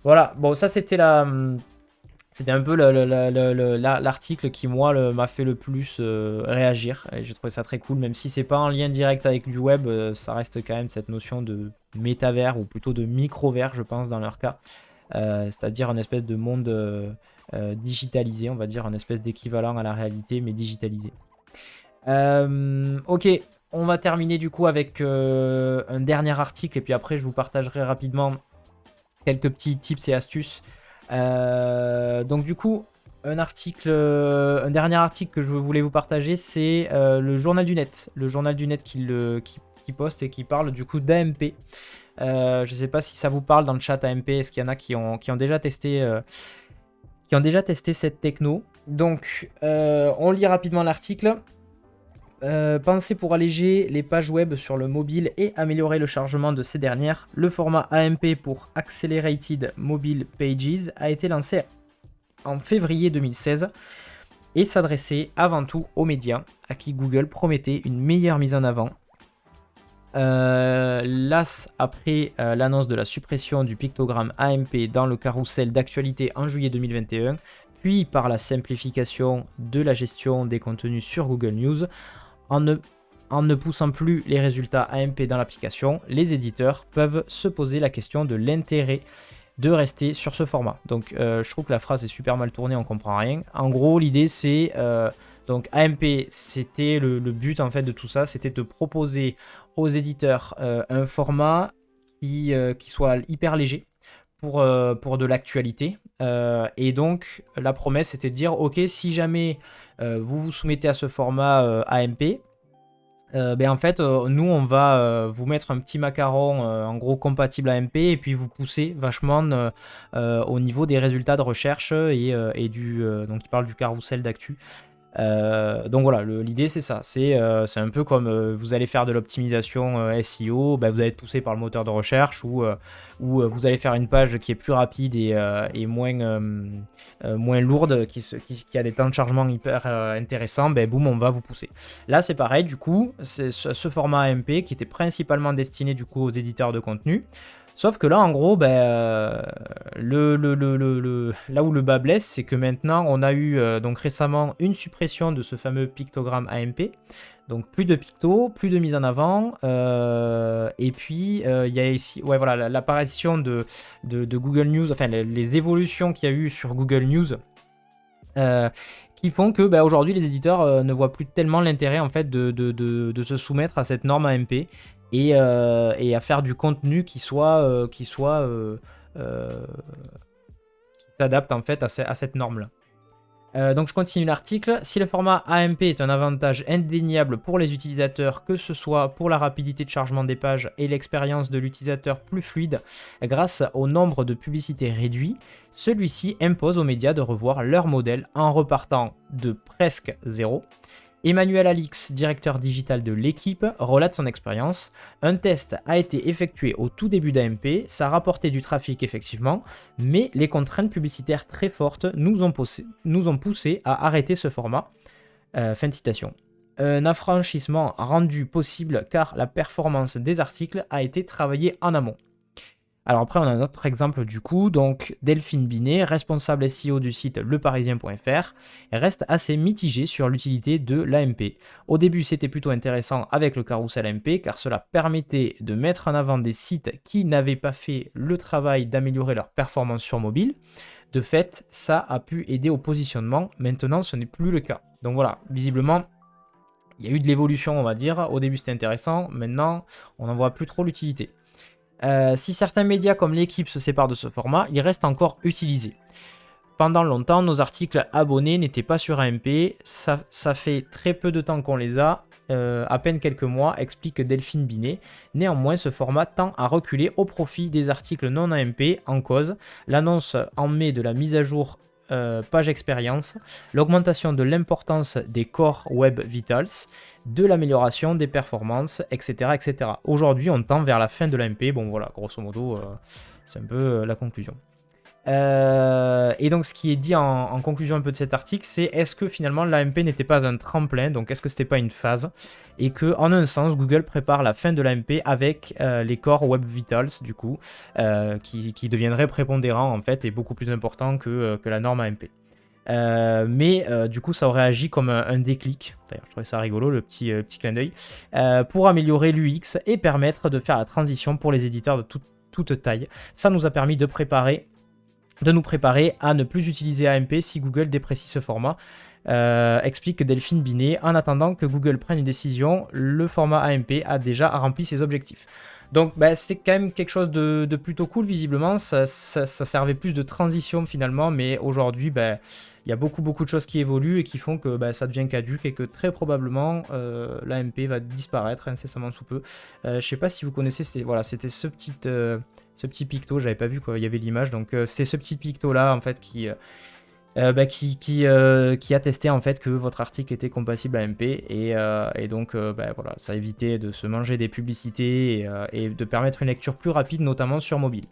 Voilà, bon, ça c'était c'était un peu l'article qui, moi, m'a fait le plus réagir. Et j'ai trouvé ça très cool, même si c'est pas en lien direct avec du web, ça reste quand même cette notion de métavers, ou plutôt de microvers, je pense, dans leur cas. C'est-à-dire une espèce de monde digitalisé, on va dire, un espèce d'équivalent à la réalité, mais digitalisé. Ok, on va terminer du coup avec un dernier article, et puis après je vous partagerai rapidement quelques petits tips et astuces. Donc du coup, un dernier article que je voulais vous partager, c'est le Journal du Net. Le Journal du Net qui poste et qui parle du coup d'AMP. Je sais pas si ça vous parle dans le chat AMP. Est-ce qu'il y en a qui ont déjà testé cette techno? Donc on lit rapidement l'article. Pensé pour alléger les pages web sur le mobile et améliorer le chargement de ces dernières, le format AMP pour Accelerated Mobile Pages a été lancé en février 2016 et s'adressait avant tout aux médias, à qui Google promettait une meilleure mise en avant. Las après l'annonce de la suppression du pictogramme AMP dans le carrousel d'actualité en juillet 2021, puis par la simplification de la gestion des contenus sur Google News, en ne en ne poussant plus les résultats AMP dans l'application, les éditeurs peuvent se poser la question de l'intérêt de rester sur ce format. Donc je trouve que la phrase est super mal tournée, on comprend rien. En gros, l'idée c'est donc AMP, c'était le but en fait de tout ça, c'était de proposer aux éditeurs un format qui soit hyper léger pour de l'actualité. Et donc la promesse c'était de dire ok, si jamais vous vous soumettez à ce format AMP, ben en fait, nous on va vous mettre un petit macaron en gros compatible AMP et puis vous pousser vachement au niveau des résultats de recherche et du donc il parle du carrousel d'actu. Donc voilà, l'idée c'est ça, c'est un peu comme vous allez faire de l'optimisation SEO, bah, vous allez être poussé par le moteur de recherche ou vous allez faire une page qui est plus rapide et moins lourde, qui a des temps de chargement hyper intéressants, ben boum, on va vous pousser. Là c'est pareil, du coup, c'est ce format AMP qui était principalement destiné du coup aux éditeurs de contenu. Sauf que là, en gros, là où le bas blesse, c'est que maintenant, on a eu donc récemment une suppression de ce fameux pictogramme AMP. Donc plus de pictos, plus de mise en avant. Et puis, il y a ici voilà, l'apparition de Google News, enfin les évolutions qu'il y a eu sur Google News. Qui font que aujourd'hui, les éditeurs ne voient plus tellement l'intérêt en fait de se soumettre à cette norme AMP. Et à faire du contenu qui s'adapte en fait à cette norme-là. Donc je continue l'article. Si le format AMP est un avantage indéniable pour les utilisateurs, que ce soit pour la rapidité de chargement des pages et l'expérience de l'utilisateur plus fluide grâce au nombre de publicités réduit, celui-ci impose aux médias de revoir leur modèle en repartant de presque zéro. Emmanuel Alix, directeur digital de l'équipe, relate son expérience. Un test a été effectué au tout début d'AMP, ça a rapporté du trafic effectivement, mais les contraintes publicitaires très fortes nous ont poussé à arrêter ce format. Fin de citation. Un affranchissement rendu possible car la performance des articles a été travaillée en amont. Alors après, on a un autre exemple du coup, donc Delphine Binet, responsable SEO du site leparisien.fr, reste assez mitigée sur l'utilité de l'AMP. Au début, c'était plutôt intéressant avec le carrousel AMP, car cela permettait de mettre en avant des sites qui n'avaient pas fait le travail d'améliorer leur performance sur mobile. De fait, ça a pu aider au positionnement, maintenant ce n'est plus le cas. Donc voilà, visiblement, il y a eu de l'évolution, on va dire. Au début, c'était intéressant, maintenant, on n'en voit plus trop l'utilité. Si certains médias comme l'équipe se séparent de ce format, il reste encore utilisé. Pendant longtemps, nos articles abonnés n'étaient pas sur AMP, ça fait très peu de temps qu'on les a, à peine quelques mois, explique Delphine Binet. Néanmoins, ce format tend à reculer au profit des articles non AMP en cause, l'annonce en mai de la mise à jour page expérience, l'augmentation de l'importance des Core Web Vitals, de l'amélioration des performances, etc., etc. Aujourd'hui, on tend vers la fin de l'AMP. Bon, voilà, grosso modo, c'est un peu la conclusion. Et donc, ce qui est dit en conclusion un peu de cet article, c'est est-ce que finalement l'AMP n'était pas un tremplin, donc est-ce que c'était pas une phase, et que en un sens, Google prépare la fin de l'AMP avec les Core Web Vitals, du coup, qui deviendraient prépondérants en fait et beaucoup plus importants que la norme AMP. Mais du coup ça aurait agi comme un déclic, d'ailleurs je trouvais ça rigolo le petit clin d'œil, pour améliorer l'UX et permettre de faire la transition pour les éditeurs de toute taille. Ça nous a permis de nous préparer à ne plus utiliser AMP si Google déprécie ce format, explique Delphine Binet. En attendant que Google prenne une décision, le format AMP a déjà rempli ses objectifs. Donc c'était quand même quelque chose de plutôt cool visiblement, ça servait plus de transition finalement, mais aujourd'hui il y a beaucoup de choses qui évoluent et qui font que ça devient caduque et que très probablement l'AMP va disparaître incessamment sous peu. Je sais pas si vous connaissez, c'était ce petit picto, j'avais pas vu qu'il y avait l'image, donc c'était ce petit picto là en fait qui attestait en fait que votre article était compatible AMP et donc voilà, ça évitait de se manger des publicités et de permettre une lecture plus rapide, notamment sur mobile.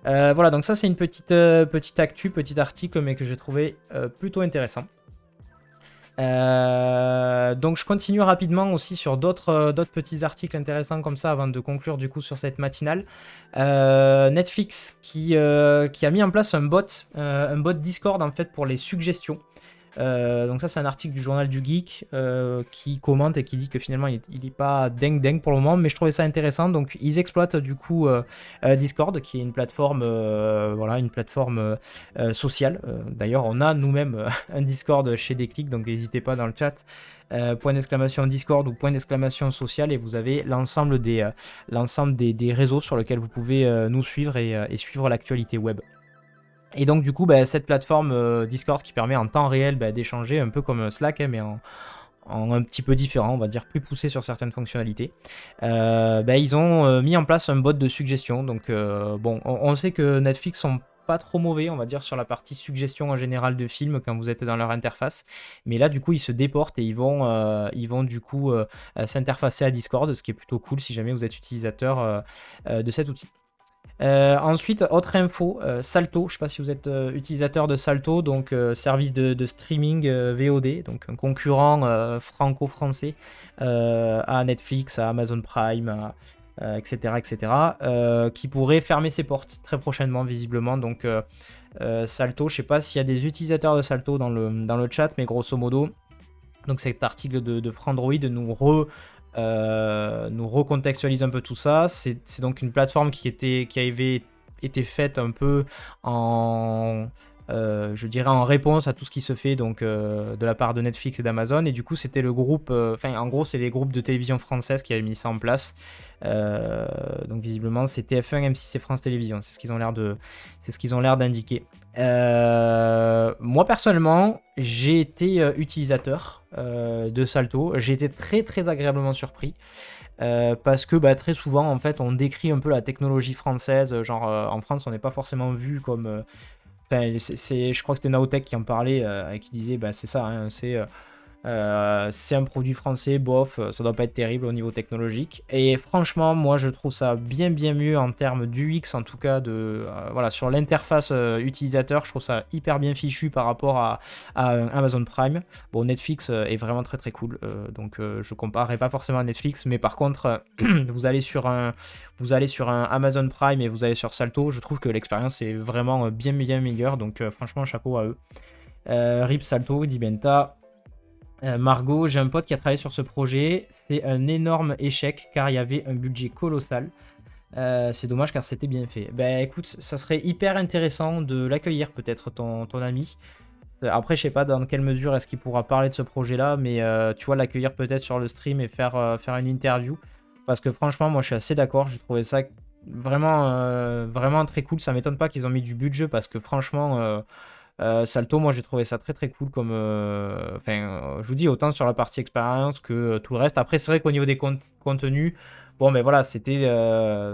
Voilà, donc ça c'est une petite actu, petit article, mais que j'ai trouvé plutôt intéressant. Donc je continue rapidement aussi sur d'autres petits articles intéressants comme ça avant de conclure du coup sur cette matinale. Netflix qui a mis en place un bot Discord en fait pour les suggestions. Donc ça, c'est un article du journal du Geek qui commente et qui dit que finalement, il est pas dingue pour le moment, mais je trouvais ça intéressant. Donc ils exploitent du coup Discord, qui est une plateforme, sociale. D'ailleurs, on a nous-mêmes un Discord chez Déclic, donc n'hésitez pas dans le chat. Point d'exclamation Discord ou point d'exclamation social, et vous avez l'ensemble des réseaux sur lesquels vous pouvez nous suivre et suivre l'actualité web. Et donc du coup, cette plateforme Discord qui permet en temps réel d'échanger un peu comme Slack, mais en un petit peu différent, on va dire plus poussé sur certaines fonctionnalités. Ils ont mis en place un bot de suggestion. Donc on sait que Netflix sont pas trop mauvais, on va dire, sur la partie suggestion en général de films quand vous êtes dans leur interface. Mais là, du coup, ils se déportent et ils vont du coup s'interfacer à Discord, ce qui est plutôt cool si jamais vous êtes utilisateur de cet outil. Ensuite, autre info, Salto, je ne sais pas si vous êtes utilisateur de Salto, donc service de streaming VOD, donc un concurrent franco-français à Netflix, à Amazon Prime, etc., qui pourrait fermer ses portes très prochainement visiblement. Donc Salto, je ne sais pas s'il y a des utilisateurs de Salto dans le chat, mais grosso modo, donc cet article de Frandroid nous recontextualise un peu tout ça. C'est donc une plateforme qui avait été faite un peu je dirais en réponse à tout ce qui se fait donc de la part de Netflix et d'Amazon, et du coup c'était le groupe, en gros c'est les groupes de télévision françaises qui avaient mis ça en place. Donc visiblement c'est TF1, M6 et France Télévisions, c'est ce qu'ils ont l'air d'indiquer. Moi personnellement j'ai été utilisateur de Salto, j'ai été très très agréablement surpris. Parce que très souvent en fait on décrit un peu la technologie française, genre en France on n'est pas forcément vu comme je crois que c'était Naotech qui en parlait et qui disait c'est ça, hein, c'est un produit français, bof, ça doit pas être terrible au niveau technologique. Et franchement, moi je trouve ça bien mieux en termes d'UX, en tout cas sur l'interface utilisateur, je trouve ça hyper bien fichu par rapport à Amazon Prime. Bon, Netflix est vraiment très très cool, donc je comparerai pas forcément à Netflix, mais par contre, vous allez sur un Amazon Prime et vous allez sur Salto, je trouve que l'expérience est vraiment bien meilleure, donc franchement chapeau à eux. RIP Salto, dit Benta. Margot, j'ai un pote qui a travaillé sur ce projet, c'est un énorme échec car il y avait un budget colossal. C'est dommage car c'était bien fait. Écoute, ça serait hyper intéressant de l'accueillir peut-être ton ami. Après je sais pas dans quelle mesure est-ce qu'il pourra parler de ce projet là, mais tu vois, l'accueillir peut-être sur le stream et faire une interview. Parce que franchement moi je suis assez d'accord, j'ai trouvé ça vraiment très cool. Ça m'étonne pas qu'ils ont mis du budget parce que franchement... Salto, moi j'ai trouvé ça très très cool comme je vous dis, autant sur la partie expérience que tout le reste. Après c'est vrai qu'au niveau des contenus, bon voilà, c'était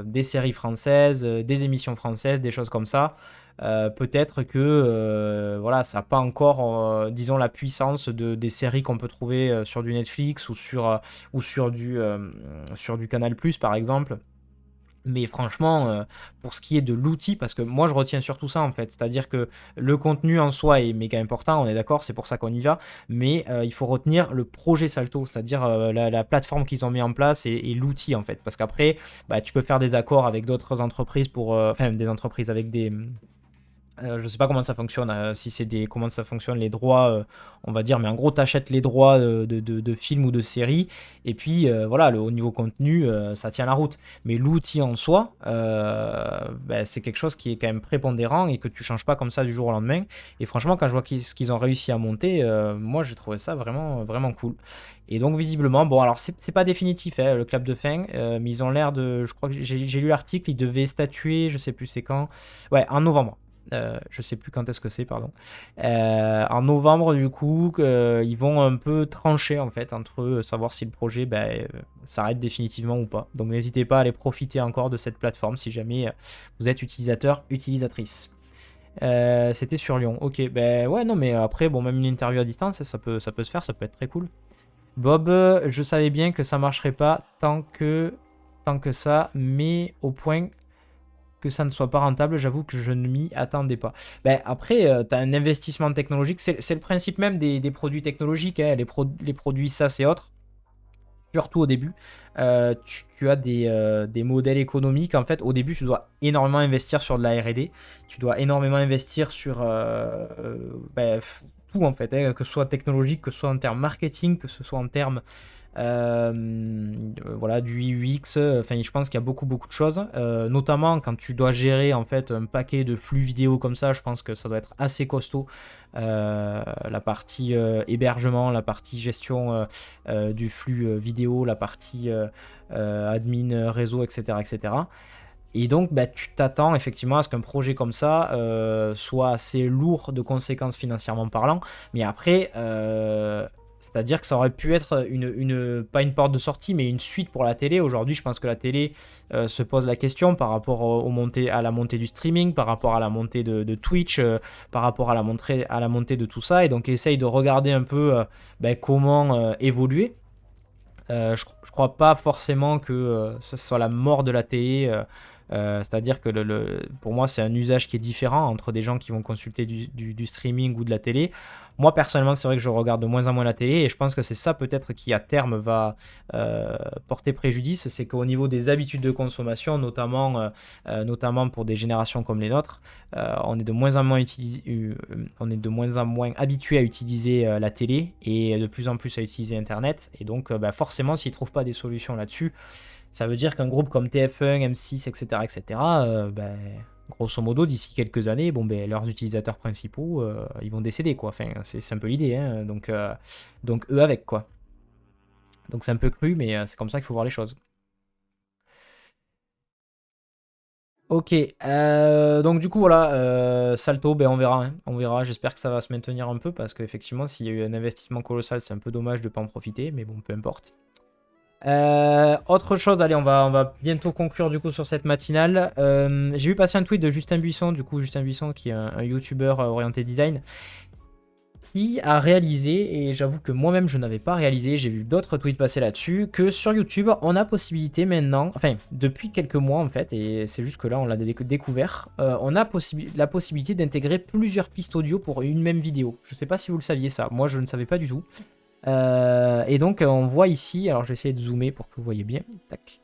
des séries françaises, des émissions françaises, des choses comme ça. Peut-être que ça n'a pas encore disons la puissance des séries qu'on peut trouver sur du Netflix ou sur du Canal+ par exemple. Mais franchement, pour ce qui est de l'outil, parce que moi je retiens surtout ça en fait, c'est-à-dire que le contenu en soi est méga important, on est d'accord, c'est pour ça qu'on y va, mais il faut retenir le projet Salto, c'est-à-dire la plateforme qu'ils ont mis en place et l'outil en fait, parce qu'après, tu peux faire des accords avec d'autres entreprises des entreprises avec des... je sais pas comment ça fonctionne, comment ça fonctionne les droits, on va dire, mais en gros t'achètes les droits de films ou de séries, et puis au niveau contenu ça tient la route, mais l'outil en soi c'est quelque chose qui est quand même prépondérant et que tu changes pas comme ça du jour au lendemain. Et franchement quand je vois ce qu'ils ont réussi à monter, moi j'ai trouvé ça vraiment cool. Et donc visiblement, bon alors c'est pas définitif le clap de fin, mais ils ont l'air de, je crois que j'ai lu l'article, ils devaient statuer, je sais plus c'est quand, ouais, en novembre. Je sais plus quand est-ce que c'est, pardon. En novembre, du coup, ils vont un peu trancher en fait entre eux, savoir si le projet s'arrête définitivement ou pas. Donc n'hésitez pas à aller profiter encore de cette plateforme si jamais vous êtes utilisateur, utilisatrice. C'était sur Lyon. Ok, ouais, non, mais après, bon, même une interview à distance, ça peut se faire, ça peut être très cool. Bob, je savais bien que ça marcherait pas tant que ça, mais au point que ça ne soit pas rentable, j'avoue que je ne m'y attendais pas. Après, tu as un investissement technologique, c'est le principe même des produits technologiques, hein, les produits SaaS et autres, surtout au début. Tu as des modèles économiques, en fait, au début, tu dois énormément investir sur de la R&D, tu dois énormément investir sur tout tout en fait, hein, que ce soit technologique, que ce soit en termes marketing, que ce soit en termes voilà, du UX. Enfin, je pense qu'il y a beaucoup de choses, notamment quand tu dois gérer en fait un paquet de flux vidéo comme ça. Je pense que ça doit être assez costaud, la partie hébergement, la partie gestion du flux vidéo, la partie admin réseau, etc., etc. Et donc, bah, tu t'attends effectivement à ce qu'un projet comme ça soit assez lourd de conséquences financièrement parlant. Mais après, c'est-à-dire que ça aurait pu être pas une porte de sortie, mais une suite pour la télé. Aujourd'hui, je pense que la télé se pose la question par rapport à la montée du streaming, par rapport à la montée de Twitch, par rapport à la montée de tout ça. Et donc, essaye de regarder un peu bah, comment évoluer. Je crois pas forcément que ce soit la mort de la télé. C'est-à-dire que pour moi, c'est un usage qui est différent entre des gens qui vont consulter du streaming ou de la télé. Moi, personnellement, c'est vrai que je regarde de moins en moins la télé et je pense que c'est ça peut-être qui, à terme, va porter préjudice. C'est qu'au niveau des habitudes de consommation, notamment pour des générations comme les nôtres, on est de moins en moins habitué à utiliser la télé et de plus en plus à utiliser Internet. Et donc, bah, forcément, s'ils ne trouvent pas des solutions là-dessus, ça veut dire qu'un groupe comme TF1, M6, etc., ben, grosso modo, d'ici quelques années, bon, ben, leurs utilisateurs principaux, ils vont décéder, quoi. Enfin, c'est un peu l'idée, hein. Donc eux avec, quoi. Donc c'est un peu cru, mais c'est comme ça qu'il faut voir les choses. Ok, donc du coup, voilà, Salto, ben, on verra, hein. On verra, j'espère que ça va se maintenir un peu, parce qu'effectivement, s'il y a eu un investissement colossal, c'est un peu dommage de ne pas en profiter, mais bon, peu importe. Autre chose, allez, on va bientôt conclure du coup sur cette matinale. J'ai vu passer un tweet de Justin Buisson, qui est un YouTuber orienté design, qui a réalisé, et j'avoue que moi-même je n'avais pas réalisé, j'ai vu d'autres tweets passer là-dessus, que sur YouTube on a possibilité maintenant, enfin depuis quelques mois en fait, et c'est juste que là on l'a découvert, on a la possibilité d'intégrer plusieurs pistes audio pour une même vidéo. Je sais pas si vous le saviez ça, moi je ne savais pas du tout. Et donc on voit ici, alors je vais essayer de zoomer pour que vous voyez bien. Tac.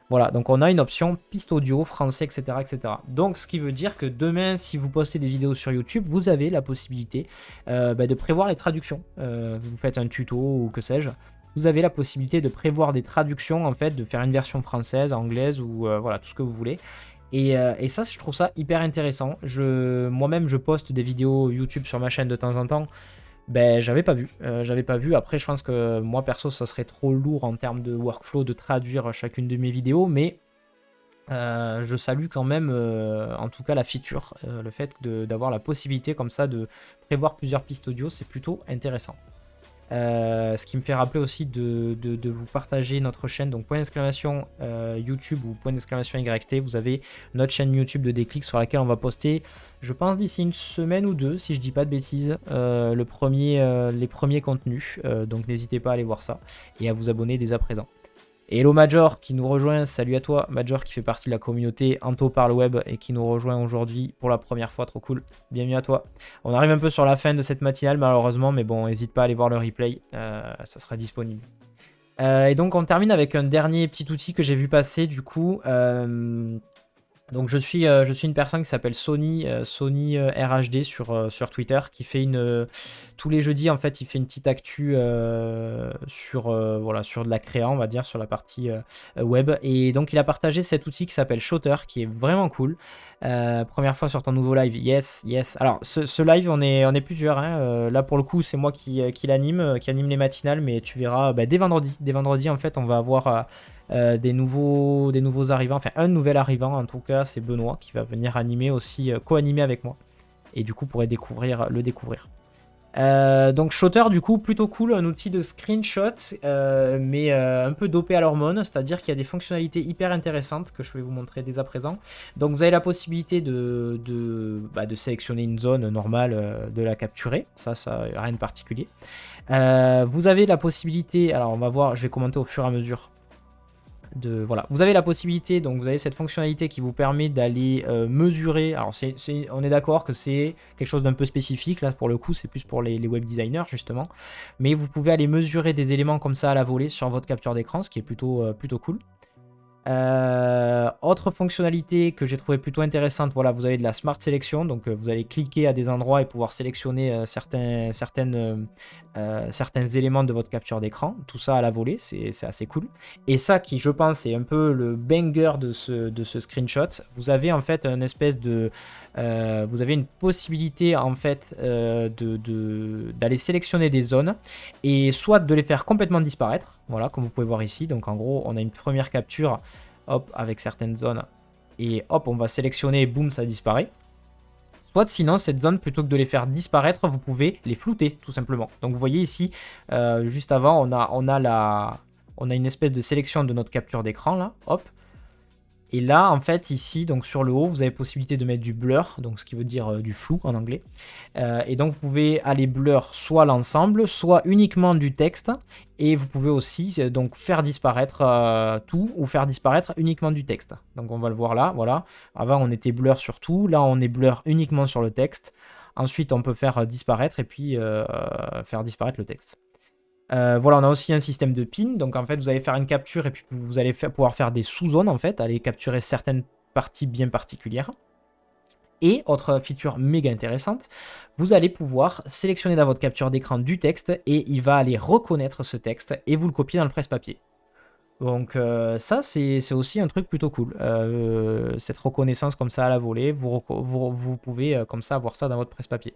Voilà, donc on a une option piste audio, français, etc., etc. Donc ce qui veut dire que demain, si vous postez des vidéos sur YouTube, vous avez la possibilité de prévoir les traductions. Vous faites un tuto ou que sais-je. Vous avez la possibilité de prévoir des traductions, en fait, de faire une version française, anglaise ou voilà, tout ce que vous voulez. Et ça, je trouve ça hyper intéressant. Moi-même, je poste des vidéos YouTube sur ma chaîne de temps en temps. Ben, j'avais pas vu. Après, je pense que moi, perso, ça serait trop lourd en termes de workflow de traduire chacune de mes vidéos, mais je salue quand même, en tout cas, la feature. Le fait d'avoir la possibilité comme ça de prévoir plusieurs pistes audio, c'est plutôt intéressant. Ce qui me fait rappeler aussi de vous partager notre chaîne, donc point d'exclamation YouTube ou point d'exclamation YT, vous avez notre chaîne YouTube de Déclic sur laquelle on va poster, je pense d'ici une semaine ou deux, si je dis pas de bêtises, les premiers contenus, donc n'hésitez pas à aller voir ça et à vous abonner dès à présent. Et hello Major qui nous rejoint, salut à toi Major qui fait partie de la communauté Anto par le web et qui nous rejoint aujourd'hui pour la première fois, trop cool, bienvenue à toi. On arrive un peu sur la fin de cette matinale malheureusement, mais bon, n'hésite pas à aller voir le replay, ça sera disponible. Et donc on termine avec un dernier petit outil que j'ai vu passer du coup. Donc je suis une personne qui s'appelle Sony RHD sur Twitter, qui fait tous les jeudis en fait il fait une petite actu voilà, sur de la créa, on va dire, sur la partie web, et donc il a partagé cet outil qui s'appelle Shooter qui est vraiment cool. Première fois sur ton nouveau live, yes. Alors ce live on est plusieurs, hein. Là pour le coup c'est moi qui l'anime, qui anime les matinales, mais tu verras dès vendredi en fait on va avoir des nouveaux arrivants, enfin un nouvel arrivant en tout cas, c'est Benoît qui va venir animer aussi, co-animer avec moi, et du coup vous pourrez le découvrir. Donc Shooter du coup plutôt cool, un outil de screenshot mais un peu dopé à l'hormone, c'est-à-dire qu'il y a des fonctionnalités hyper intéressantes que je vais vous montrer dès à présent. Donc vous avez la possibilité de sélectionner une zone normale, de la capturer, ça rien de particulier. Vous avez la possibilité, alors on va voir, je vais commenter au fur et à mesure. Voilà, vous avez la possibilité, donc vous avez cette fonctionnalité qui vous permet d'aller mesurer. Alors on est d'accord que c'est quelque chose d'un peu spécifique, là pour le coup c'est plus pour les web designers justement, mais vous pouvez aller mesurer des éléments comme ça à la volée sur votre capture d'écran, ce qui est plutôt cool. Autre fonctionnalité que j'ai trouvé plutôt intéressante, voilà, vous avez de la Smart Selection, donc vous allez cliquer à des endroits et pouvoir sélectionner certains éléments de votre capture d'écran, tout ça à la volée, c'est assez cool. Et ça qui, je pense, est un peu le banger de ce screenshot, vous avez en fait une espèce de... vous avez une possibilité en fait d'aller sélectionner des zones et soit de les faire complètement disparaître, voilà, comme vous pouvez voir ici. Donc en gros, on a une première capture, hop, avec certaines zones, et hop, on va sélectionner, boum, ça disparaît. Soit sinon, cette zone, plutôt que de les faire disparaître, vous pouvez les flouter, tout simplement. Donc vous voyez ici, juste avant, on a une espèce de sélection de notre capture d'écran, là, hop. Et là, en fait, ici, donc sur le haut, vous avez possibilité de mettre du blur, donc ce qui veut dire du flou en anglais. Et donc, vous pouvez aller blur soit l'ensemble, soit uniquement du texte. Et vous pouvez aussi donc faire disparaître tout ou faire disparaître uniquement du texte. Donc, on va le voir là, voilà. Avant, on était blur sur tout. Là, on est blur uniquement sur le texte. Ensuite, on peut faire disparaître et puis faire disparaître le texte. Voilà, on a aussi un système de pin, donc en fait vous allez faire une capture et puis vous allez pouvoir faire des sous-zones en fait, aller capturer certaines parties bien particulières. Et autre feature méga intéressante, vous allez pouvoir sélectionner dans votre capture d'écran du texte et il va aller reconnaître ce texte et vous le copier dans le presse-papier. Donc ça c'est aussi un truc plutôt cool, cette reconnaissance comme ça à la volée, vous pouvez comme ça avoir ça dans votre presse-papier.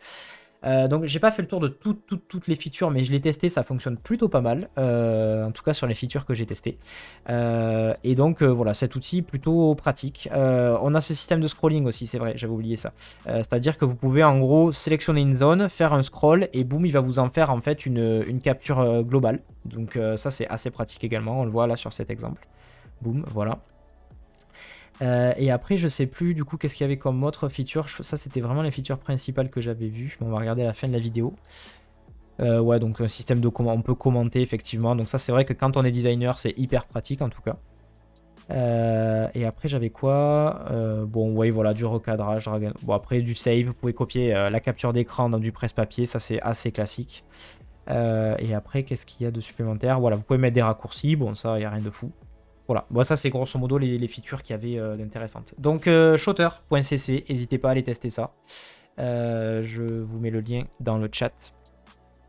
Donc j'ai pas fait le tour de toutes les features, mais je l'ai testé, ça fonctionne plutôt pas mal, en tout cas sur les features que j'ai testées. Et donc voilà, cet outil plutôt pratique. On a ce système de scrolling aussi, c'est vrai, j'avais oublié ça. C'est-à-dire que vous pouvez en gros sélectionner une zone, faire un scroll, et boum, il va vous en faire en fait une capture globale. Donc ça c'est assez pratique également, on le voit là sur cet exemple. Boum, voilà. Et après, je sais plus du coup qu'est-ce qu'il y avait comme autre feature. Ça, c'était vraiment les features principales que j'avais vues. On va regarder à la fin de la vidéo. Ouais, donc un système de comment on peut commenter effectivement. Donc ça, c'est vrai que quand on est designer, c'est hyper pratique en tout cas. Et après, j'avais quoi bon, ouais, voilà, du recadrage. Bon, après, du save. Vous pouvez copier la capture d'écran dans du presse-papier. Ça, c'est assez classique. Et après, qu'est-ce qu'il y a de supplémentaire? Voilà, vous pouvez mettre des raccourcis. Bon, ça, il n'y a rien de fou. Voilà, bon, ça c'est grosso modo les features qu'il y avait d'intéressantes. Donc shooter.cc, n'hésitez pas à aller tester ça. Je vous mets le lien dans le chat.